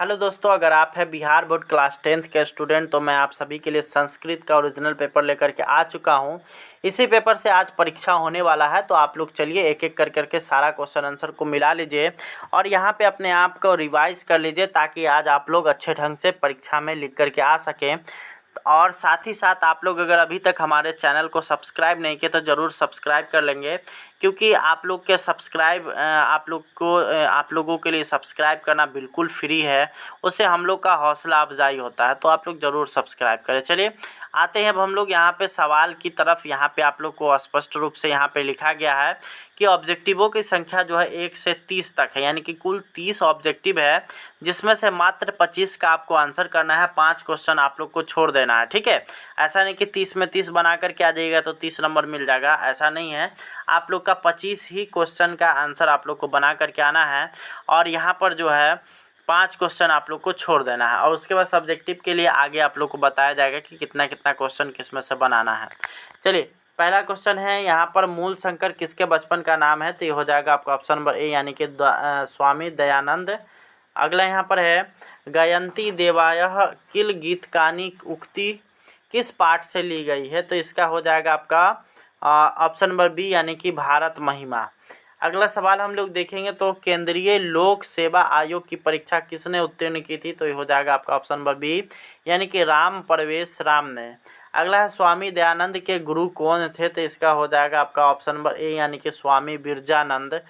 Hello दोस्तों, अगर आप हैं बिहार बोर्ड क्लास 10th के स्टूडेंट तो मैं आप सभी के लिए संस्कृत का ओरिजिनल पेपर लेकर के आ चुका हूं। इसी पेपर से आज परीक्षा होने वाला है, तो आप लोग चलिए एक एक कर करके सारा क्वेश्चन आंसर को मिला लीजिए और यहां पे अपने आप को रिवाइज कर लीजिए ताकि आज आप लोग अच्छे ढंग से परीक्षा में लिख करके आ सकें। और साथ ही साथ आप लोग अगर अभी तक हमारे चैनल को सब्सक्राइब नहीं किए तो ज़रूर सब्सक्राइब कर लेंगे, क्योंकि आप लोग के सब्सक्राइब आप लोगों के लिए सब्सक्राइब करना बिल्कुल फ्री है। उससे हम लोग का हौसला अफजाई होता है, तो आप लोग ज़रूर सब्सक्राइब करें। चलिए आते हैं अब हम लोग यहाँ पे सवाल की तरफ। यहाँ पे आप लोग को स्पष्ट रूप से यहाँ पे लिखा गया है कि ऑब्जेक्टिवों की संख्या जो है 1 से 30 तक है, यानी कि कुल 30 ऑब्जेक्टिव है, जिसमें से मात्र 25 का आपको आंसर करना है। 5 क्वेश्चन आप लोग को छोड़ देना है, ठीक है। ऐसा नहीं कि 30 में 30 बना करके आ जाइएगा तो 30 नंबर मिल जाएगा, ऐसा नहीं है। आप लोग का 25 ही क्वेश्चन का आंसर आप लोग को बना करके आना है और यहाँ पर जो है 5 क्वेश्चन आप लोग को छोड़ देना है। और उसके बाद सब्जेक्टिव के लिए आगे आप लोग को बताया जाएगा कि कितना कितना क्वेश्चन किस में से बनाना है। चलिए पहला क्वेश्चन है यहाँ पर, मूल शंकर किसके बचपन का नाम है? तो ये हो जाएगा आपका ऑप्शन नंबर ए, यानी कि स्वामी दयानंद। अगला यहाँ पर है, गायंती देवायः किल गीतकानी उक्ति किस पाठ से ली गई है? तो इसका हो जाएगा आपका ऑप्शन नंबर बी, यानी कि भारत महिमा। अगला सवाल हम लोग देखेंगे तो केंद्रीय लोक सेवा आयोग की परीक्षा किसने उत्तीर्ण की थी? तो ये हो जाएगा आपका ऑप्शन नंबर बी, यानी कि राम परवेश राम ने। अगला है, स्वामी दयानंद के गुरु कौन थे? तो इसका हो जाएगा आपका ऑप्शन नंबर ए, यानी कि स्वामी बिरजानंद।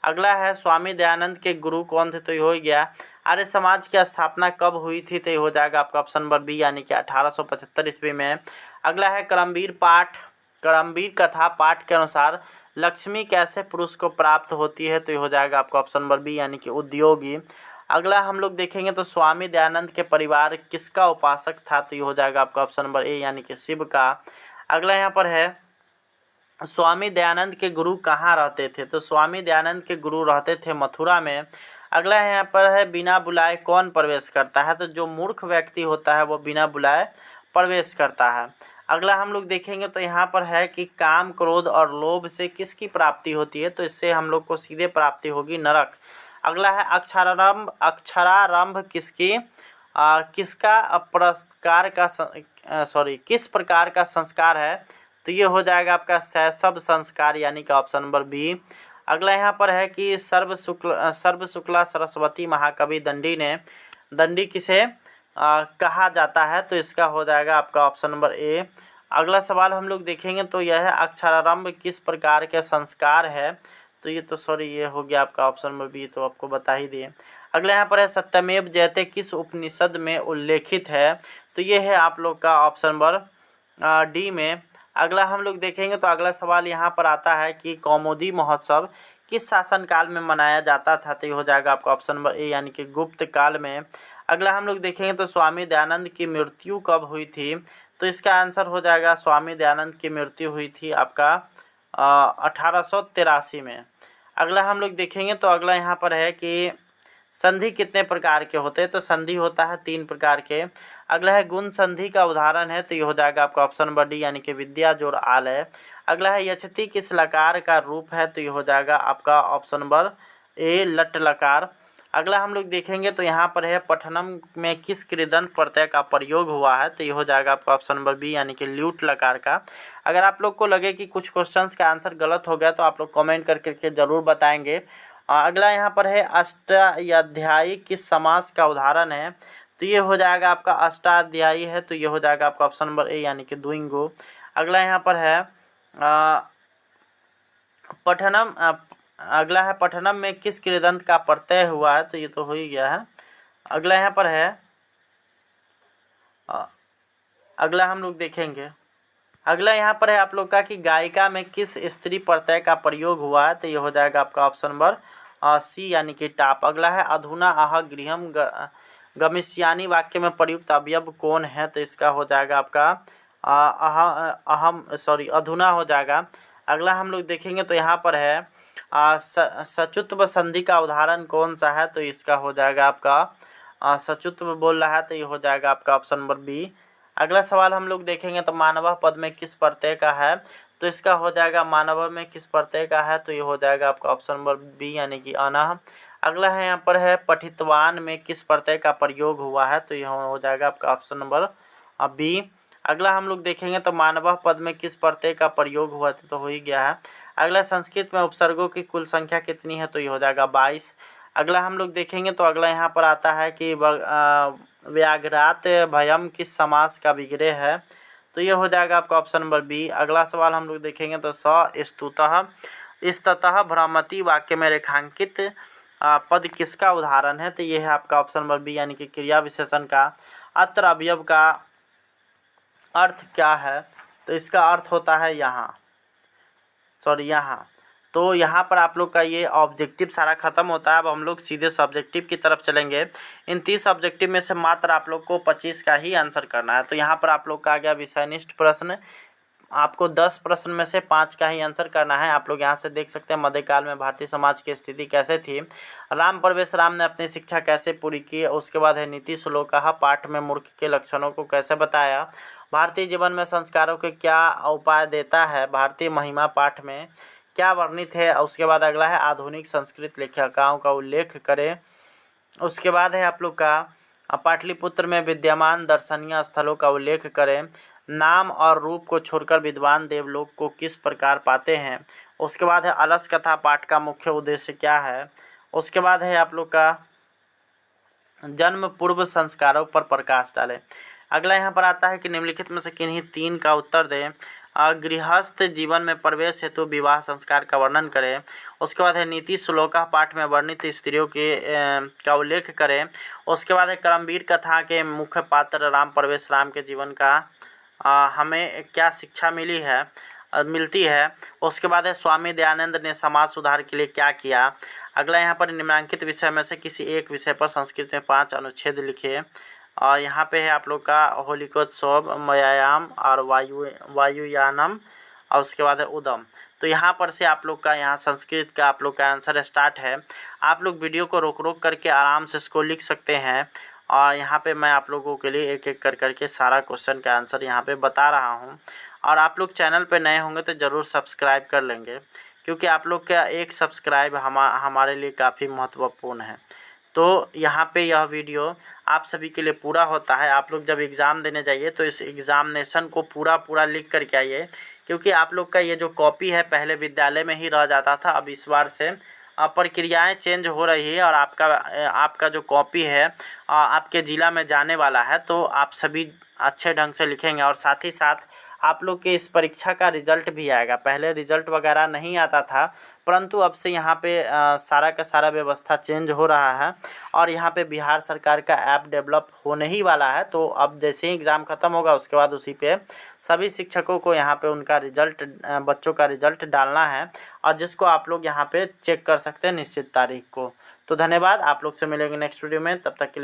अगला है, स्वामी दयानंद के गुरु कौन थे? तो ये हो गया। आर्य समाज की स्थापना कब हुई थी? तो ये हो जाएगा आपका ऑप्शन नंबर बी, यानी कि 1875 ईस्वी में। अगला है, करमवीर कथा पाठ के अनुसार लक्ष्मी कैसे पुरुष को प्राप्त होती है? तो ये हो जाएगा आपका ऑप्शन नंबर बी, यानी कि उद्योगी। अगला हम लोग देखेंगे तो स्वामी दयानंद के परिवार किसका उपासक था? तो ये हो जाएगा आपका ऑप्शन नंबर ए, यानी कि शिव का। अगला यहाँ पर है, स्वामी दयानंद के गुरु कहाँ रहते थे? तो स्वामी दयानंद के गुरु रहते थे मथुरा में। अगला यहाँ पर है, बिना बुलाए कौन प्रवेश करता है? तो जो मूर्ख व्यक्ति होता है वो बिना बुलाए प्रवेश करता है। अगला हम लोग देखेंगे तो यहाँ पर है कि काम क्रोध और लोभ से किसकी प्राप्ति होती है? तो इससे हम लोग को सीधे प्राप्ति होगी नरक। अगला है, अक्षरारंभ किसका प्रकार का किस प्रकार का संस्कार है? तो ये हो जाएगा आपका शैशव संस्कार, यानी कि ऑप्शन नंबर बी। अगला यहाँ पर है कि सर्व शुक्ला सरस्वती महाकवि दंडी किसे कहा जाता है? तो इसका हो जाएगा आपका ऑप्शन नंबर ए। अगला सवाल हम लोग देखेंगे तो यह है, अक्षरारंभ किस प्रकार के संस्कार है? तो ये हो गया आपका ऑप्शन नंबर बी, तो आपको बता ही दिए। अगला यहाँ पर है, सत्यमेव जयते किस उपनिषद में उल्लेखित है? तो ये है आप लोग का ऑप्शन नंबर डी में। अगला हम लोग देखेंगे तो अगला सवाल यहाँ पर आता है कि कौमुदी महोत्सव किस शासनकाल में मनाया जाता था? तो ये हो जाएगा आपका ऑप्शन नंबर ए, यानी कि गुप्त काल में। अगला हम लोग देखेंगे तो स्वामी दयानंद की मृत्यु कब हुई थी? तो इसका आंसर हो जाएगा, स्वामी दयानंद की मृत्यु हुई थी आपका 1883 में। अगला हम लोग देखेंगे तो अगला यहाँ पर है कि संधि कितने प्रकार के होते हैं? तो संधि होता है 3 प्रकार के। अगला है, गुण संधि का उदाहरण है? तो ये हो जाएगा आपका ऑप्शन नंबर डी, यानी कि विद्या जोड़ आलय। अगला है, यक्षति किस लकार का रूप है? तो ये हो जाएगा आपका ऑप्शन नंबर ए, लट लकार। अगला हम लोग देखेंगे तो यहाँ पर है, पठनम में किस कृदंत प्रत्यय का प्रयोग हुआ है? तो ये हो जाएगा आपका ऑप्शन नंबर बी, यानी कि ल्यूट लकार का। अगर आप लोग को लगे कि कुछ क्वेश्चंस का आंसर गलत हो गया तो आप लोग कमेंट करके ज़रूर बताएंगे। अगला यहाँ पर है, अष्टाध्यायी किस समास का उदाहरण है? तो ये हो जाएगा आपका अष्टाध्यायी है, तो ये हो जाएगा आपका ऑप्शन नंबर ए, यानी कि द्विंगु। अगला यहाँ पर है, अगला है, पठनम में किस कृदंत का प्रत्यय हुआ है? तो ये तो हो ही गया है। अगला यहाँ पर है, अगला हम लोग देखेंगे, अगला यहाँ पर है आप लोग का कि गायिका में किस स्त्री प्रत्यय का प्रयोग हुआ है? तो ये हो जाएगा आपका ऑप्शन नंबर सी, यानी कि टाप। अगला है, अधुना अह गृहम गमिष्यामि वाक्य में प्रयुक्त अवयव कौन है? तो इसका हो जाएगा आपका अधुना हो जाएगा। अगला हम लोग देखेंगे तो यहाँ पर है, सचुत्व संधि का उदाहरण कौन सा है? तो इसका हो जाएगा आपका सचुत्व बोल रहा है, तो ये हो जाएगा आपका ऑप्शन नंबर बी। अगला सवाल हम लोग देखेंगे तो मानव पद में किस प्रत्यय का है? तो इसका हो जाएगा, मानव में किस प्रत्यय का है? तो ये हो जाएगा आपका ऑप्शन नंबर बी, यानी कि अनः। अगला है यहाँ पर है पठितवान में किस प्रत्यय का प्रयोग हुआ है, तो यह हो जाएगा आपका ऑप्शन नंबर बी। अगला हम लोग देखेंगे तो मानवः पद में किस प्रत्यय का प्रयोग हुआ था, तो हो ही गया है। अगला संस्कृत में उपसर्गों की कुल संख्या कितनी है, तो ये हो जाएगा 22। अगला हम लोग देखेंगे तो अगला यहाँ पर आता है कि व्याघ्रात भयम किस समास का विग्रह है, तो ये हो जाएगा आपका ऑप्शन नंबर बी। अगला सवाल हम लोग देखेंगे तो स्तुतः स्ततः भ्रामति वाक्य में रेखांकित पद किसका उदाहरण है, तो ये है आपका ऑप्शन नंबर बी, यानी कि क्रिया विशेषण का अत्र अवयव का अर्थ क्या है, तो इसका अर्थ होता है यहाँ, तो यहाँ पर आप लोग का ये ऑब्जेक्टिव सारा खत्म होता है। अब हम लोग सीधे सब्जेक्टिव की तरफ चलेंगे। इन 30 ऑब्जेक्टिव में से मात्र आप लोग को 25 का ही आंसर करना है। तो यहाँ पर आप लोग का आ गया विषयनिष्ठ प्रश्न, आपको 10 प्रश्न में से 5 का ही आंसर करना है। आप लोग यहाँ से देख सकते हैं मध्यकाल में भारतीय समाज की स्थिति कैसे थी, राम प्रवेश राम ने अपनी शिक्षा कैसे पूरी की, उसके बाद है नीति श्लोकः पाठ में मूर्ख के लक्षणों को कैसे बताया, भारतीय जीवन में संस्कारों के क्या उपाय देता है, भारतीय महिमा पाठ में क्या वर्णित है, उसके बाद अगला है आधुनिक संस्कृत लेखिकाओं का उल्लेख करें, उसके बाद है आप लोग का पाटलिपुत्र में विद्यमान दर्शनीय स्थलों का उल्लेख करें, नाम और रूप को छोड़कर विद्वान देवलोक को किस प्रकार पाते हैं, उसके बाद है अलस कथा पाठ का मुख्य उद्देश्य क्या है, उसके बाद है आप लोग का जन्म पूर्व संस्कारों पर प्रकाश डालें। अगला यहाँ पर आता है कि निम्नलिखित में से किन्हीं 3 का उत्तर दें। गृहस्थ जीवन में प्रवेश हेतु विवाह संस्कार का वर्णन करें, उसके बाद है नीति श्लोका पाठ में वर्णित स्त्रियों के का उल्लेख करें, उसके बाद है करमवीर कथा के मुख्य पात्र राम प्रवेश राम के जीवन का हमें क्या शिक्षा मिलती है, उसके बाद है स्वामी दयानंद ने समाज सुधार के लिए क्या किया। अगला यहाँ पर निम्नलिखित विषय में से किसी एक विषय पर संस्कृत में 5 अनुच्छेद लिखे, और यहाँ पे है आप लोग का होलिकोत्सव, व्यायाम और वायुयानम, और उसके बाद है उदम। तो यहाँ पर से आप लोग का यहाँ संस्कृत का आप लोग का आंसर स्टार्ट है। आप लोग वीडियो को रोक करके आराम से इसको लिख सकते हैं, और यहाँ पे मैं आप लोगों के लिए एक एक करके सारा क्वेश्चन का आंसर यहाँ पे बता रहा हूँ। और आप लोग चैनल पे नए होंगे तो ज़रूर सब्सक्राइब कर लेंगे, क्योंकि आप लोग का एक सब्सक्राइब हमारे लिए काफ़ी महत्वपूर्ण है। तो यहाँ पे यह वीडियो आप सभी के लिए पूरा होता है। आप लोग जब एग्ज़ाम देने जाइए तो इस एग्ज़ामिनेशन को पूरा लिख करके आइए, क्योंकि आप लोग का ये जो कॉपी है पहले विद्यालय में ही रह जाता था, अब इस बार से प्रक्रियाएं चेंज हो रही है, और आपका जो कॉपी है आपके ज़िला में जाने वाला है। तो आप सभी अच्छे ढंग से लिखेंगे, और साथ ही साथ आप लोग के इस परीक्षा का रिज़ल्ट भी आएगा। पहले रिज़ल्ट वगैरह नहीं आता था, परंतु अब से यहाँ पे सारा का सारा व्यवस्था चेंज हो रहा है, और यहाँ पे बिहार सरकार का ऐप डेवलप होने ही वाला है। तो अब जैसे ही एग्ज़ाम ख़त्म होगा उसके बाद उसी पे सभी शिक्षकों को यहाँ पे उनका रिज़ल्ट बच्चों का रिज़ल्ट डालना है, और जिसको आप लोग यहाँ पे चेक कर सकते हैं निश्चित तारीख को। तो धन्यवाद, आप लोग से मिलेंगे नेक्स्ट वीडियो में, तब तक के लिए।